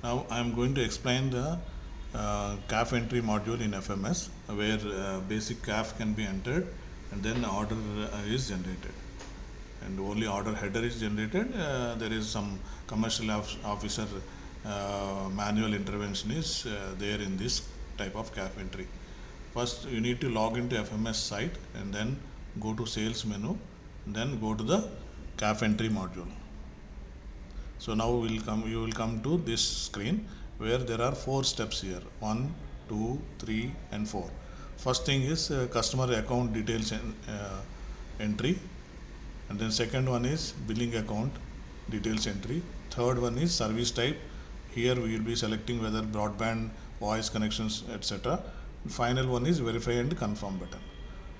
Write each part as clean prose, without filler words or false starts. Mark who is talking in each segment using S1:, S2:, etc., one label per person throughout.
S1: Now I am going to explain the CAF entry module in FMS, where basic CAF can be entered and then order is generated, and only order header is generated. There is some commercial officer manual intervention is there in this type of CAF entry. First you need to log into FMS site and then go to sales menu, then go to the CAF entry module. So now you will come to this screen where there are 4 steps here: 1, 2, 3 and 4. First thing is customer account details entry, and then second one is billing account details entry. Third one is service type. Here we will be selecting whether broadband, voice connections, etc. Final one is verify and confirm button.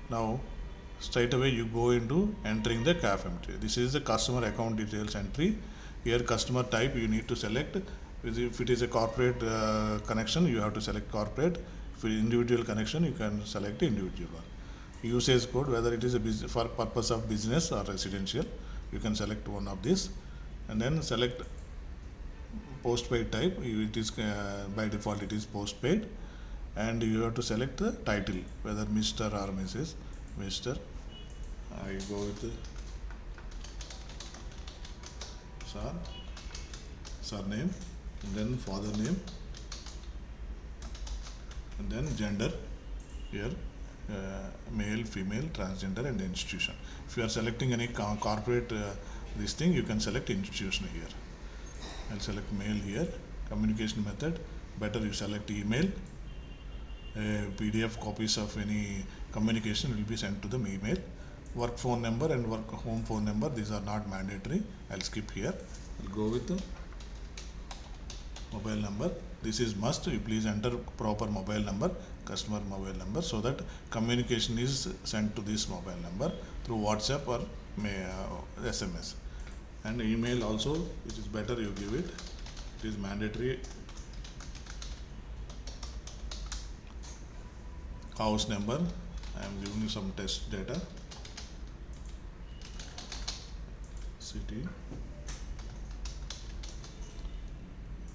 S1: Now straight away you go into entering the CAF entry. This is the customer account details entry. Here customer type you need to select. If it is a corporate connection, you have to select corporate. If it is individual connection, you can select individual one. Usage code, whether it is a for purpose of business or residential, you can select one of these, and then select postpaid type. It is by default it is postpaid, and you have to select the title, whether Mr. or Mrs. Mr. I go with sir, surname, and then father name, and then gender here, male, female, transgender, and institution. If you are selecting any corporate this thing, you can select institution here. I'll select mail here. Communication method, better you select email. PDF copies of any communication will be sent to the email. Work phone number and work home phone number, these are not mandatory. I'll skip here. I'll go with the mobile number. This is must. You please enter proper mobile number, customer mobile number, so that communication is sent to this mobile number through WhatsApp or SMS. And email also, it is better you give it. It is mandatory. House number, I am giving you some test data. City,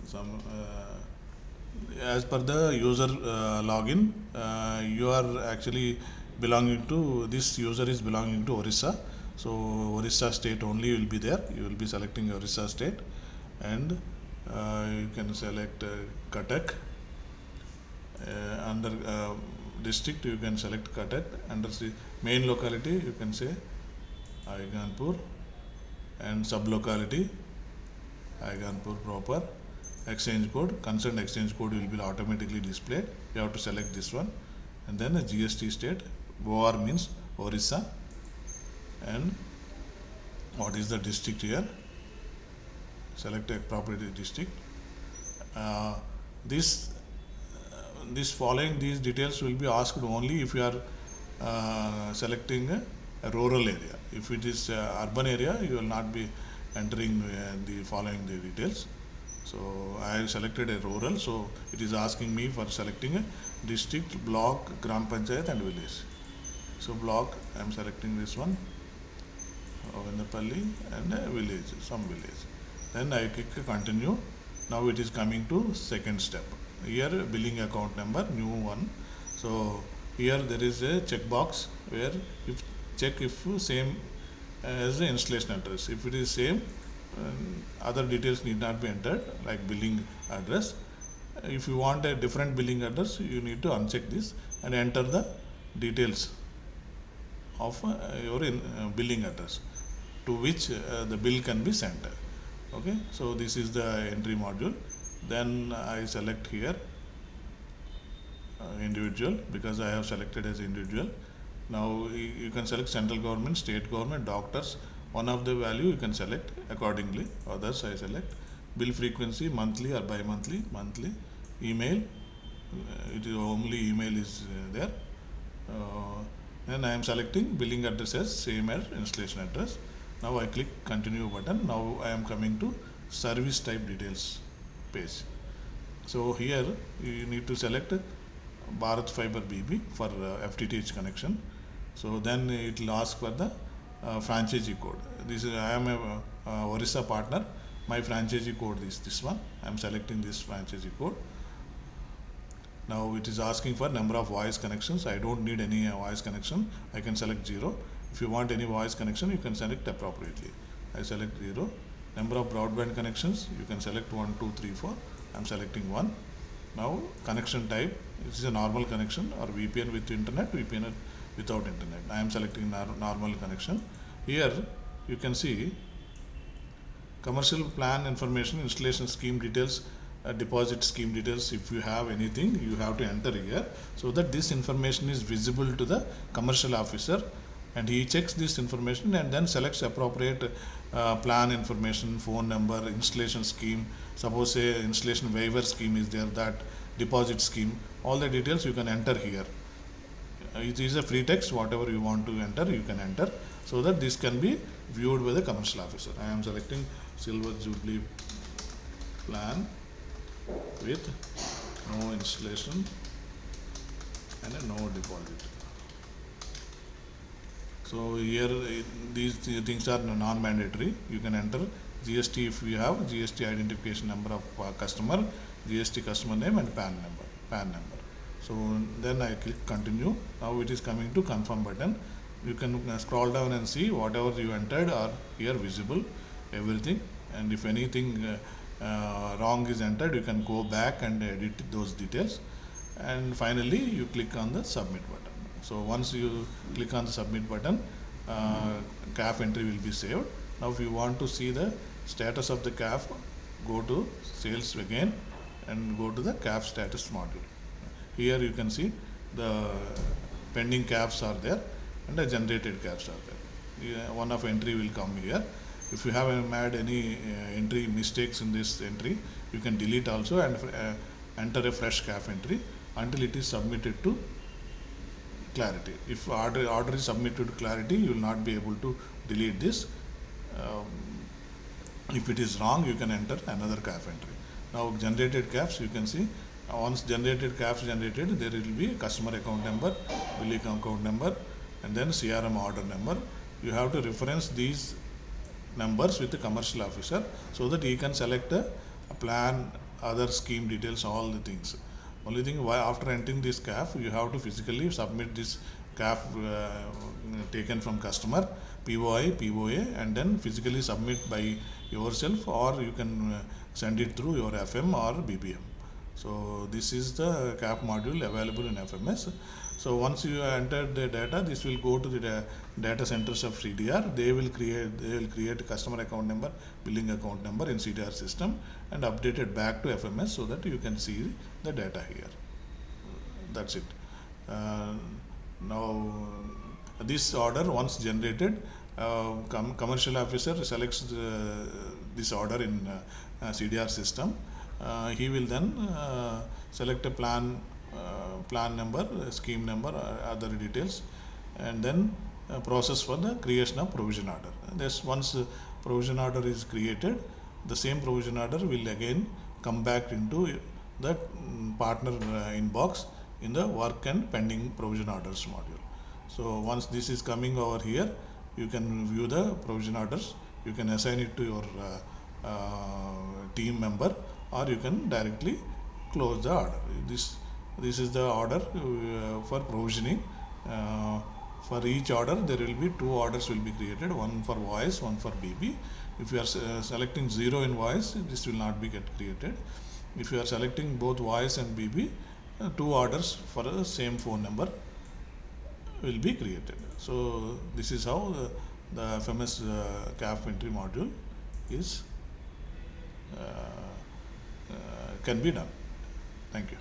S1: some as per the user login, you are actually belonging to, this user is belonging to Orissa, so Orissa state only will be there. You will be selecting Orissa state, and you can select Cuttack. Under district you can select Cuttack. Under main locality you can say Aiganpur, and sub locality Aiganpur proper. Exchange code, concerned exchange code will be automatically displayed. You have to select this one, and then a GST state. OR means Orissa, and what is the district here? Select a property district. This following these details will be asked only if you are selecting a rural area. If it is urban area, you will not be entering the following the details. So I have selected a rural, so it is asking me for selecting a district, block, gram panchayat and village. So block, I am selecting this one, Vendapalli, and a village, some village. Then I click continue. Now it is coming to second step. Here billing account number, new one. So here there is a checkbox where if check if same as the installation address. If it is same, other details need not be entered, like billing address. If you want a different billing address, you need to uncheck this and enter the details of your billing address to which the bill can be sent. Okay, so this is the entry module. Then I select here individual, because I have selected as individual. Now you can select central government, state government, doctors. One of the value you can select accordingly. Others I select. Bill frequency, monthly or bi-monthly, monthly. Email, it is only email is there. Then I am selecting billing address as same as installation address. Now I click continue button. Now I am coming to service type details page. So here you need to select Bharat Fiber BB for FTTH connection. So then it will ask for the franchisee code. This is, I am a Orissa partner. my franchisee code is this one. I am selecting this franchisee code. Now it is asking for number of voice connections. I don't need any voice connection. I can select 0. If you want any voice connection, you can select appropriately. I select 0. Number of broadband connections, you can select 1, 2, 3, 4. I'm selecting 1. Now connection type, this is a normal connection or VPN with internet, VPN without internet. I am selecting normal connection. Here you can see commercial plan information, installation scheme details, deposit scheme details. If you have anything, you have to enter here so that this information is visible to the commercial officer, and he checks this information and then selects appropriate plan information, phone number, installation scheme. Suppose say installation waiver scheme is there, that deposit scheme, all the details you can enter here. It is a free text, whatever you want to enter, you can enter, so that this can be viewed by the commercial officer. I am selecting Silver Jubilee plan with no installation and a no deposit. So here these things are non-mandatory. You can enter GST if you have GST identification number of customer, GST customer name and PAN number. So then I click continue. Now it is coming to confirm button. You can scroll down and see whatever you entered are here visible, everything. And if anything wrong is entered, you can go back and edit those details. And finally you click on the submit button. So once you click on the submit button, CAF entry will be saved. Now if you want to see the status of the CAF, go to sales again and go to the CAF status module. Here you can see the pending CAFs are there and the generated CAFs are there. One of entry will come here. If you have made any entry mistakes in this entry, you can delete also and enter a fresh CAF entry until it is submitted to clarity. If order is submitted to clarity, you will not be able to delete this. If it is wrong, you can enter another CAF entry. Now generated CAFs, you can see once generated CAFs generated, there will be customer account number, billing account number, and then CRM order number. You have to reference these numbers with the commercial officer so that he can select a plan, other scheme details, all the things. Only thing, why after entering this CAF, you have to physically submit this CAF taken from customer, POI, POA, and then physically submit by yourself, or you can send it through your FM or BPM. So this is the CAF module available in FMS. So once you enter the data, this will go to the data centers of CDR. They will create customer account number, billing account number in CDR system and update it back to FMS so that you can see the data here. That's it. Now this order once generated, commercial officer selects this order in CDR system. He will then select a plan number, scheme number, other details, and then process for the creation of provision order. Once provision order is created, the same provision order will again come back into the partner inbox in the work and pending provision orders module. So once this is coming over here, you can view the provision orders. You can assign it to your team member, or you can directly close the order. This is the order for provisioning. For each order there will be 2 orders will be created, one for voice, one for BB. If you are selecting 0 in voice, this will not be created. If you are selecting both voice and BB, 2 orders for the same phone number will be created. So this is how the FMS CAF entry module is can be done. Thank you.